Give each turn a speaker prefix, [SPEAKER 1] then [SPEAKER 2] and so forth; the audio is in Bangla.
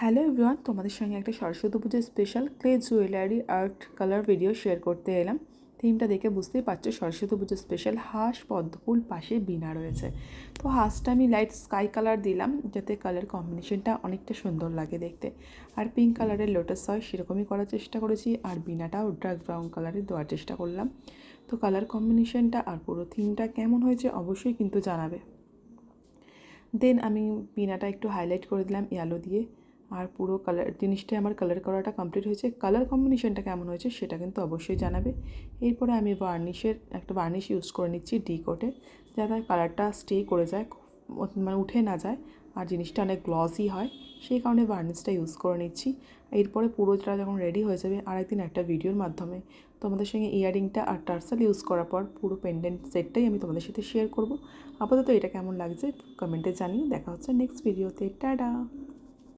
[SPEAKER 1] হ্যালো এভরিওয়ান, তোমাদের সঙ্গে একটা সরস্বতী পুজোর special clay jewellery art colour video share করতে এলাম। থিমটা দেখে বুঝতেই পারছো সরস্বতী পুজোর স্পেশাল হাঁস, পদ্মফুল, পাশে বীণা রয়েছে। তো হাঁসটা আমি লাইট স্কাই কালার দিলাম যাতে কালার কম্বিনেশনটা অনেকটা সুন্দর লাগে দেখতে। আর পিঙ্ক কালারের লোটাস হয় সেরকমই করার চেষ্টা করেছি, আর বীণাটাও ডার্ক ব্রাউন কালারের দেওয়ার চেষ্টা করলাম। তো কালার কম্বিনেশনটা আর পুরো থিমটা কেমন হয়েছে অবশ্যই কিন্তু জানাবে। দেন আমি বীণাটা একটু হাইলাইট করে দিলাম ইয়েলো দিয়ে। আর পুরো কালার জিনিসটাই আমার কালার করাটা কমপ্লিট হয়েছে। কালার কম্বিনেশনটা কেমন হয়েছে সেটা কিন্তু অবশ্যই জানাবে। এরপরে আমি একটা বার্নিশ ইউজ করে নিচ্ছি ডি কোটে, যাতে কালারটা স্টে করে যায়, মানে উঠে না যায়, আর জিনিসটা অনেক গ্লসি হয়, সেই কারণে বার্নিশটা ইউজ করে নিচ্ছি। এরপরে পুরোটা যখন রেডি হয়ে যাবে আরেকদিন একটা ভিডিওর মাধ্যমে তোমাদের সঙ্গে ইয়ারিংটা আর টার্সেল ইউজ করার পর পুরো পেন্ডেন্ট সেটটাই আমি তোমাদের সাথে শেয়ার করব। আপাতত এটা কেমন লাগছে কমেন্টে জানিয়ে দেখা হচ্ছে নেক্সট ভিডিওতে। টাটা।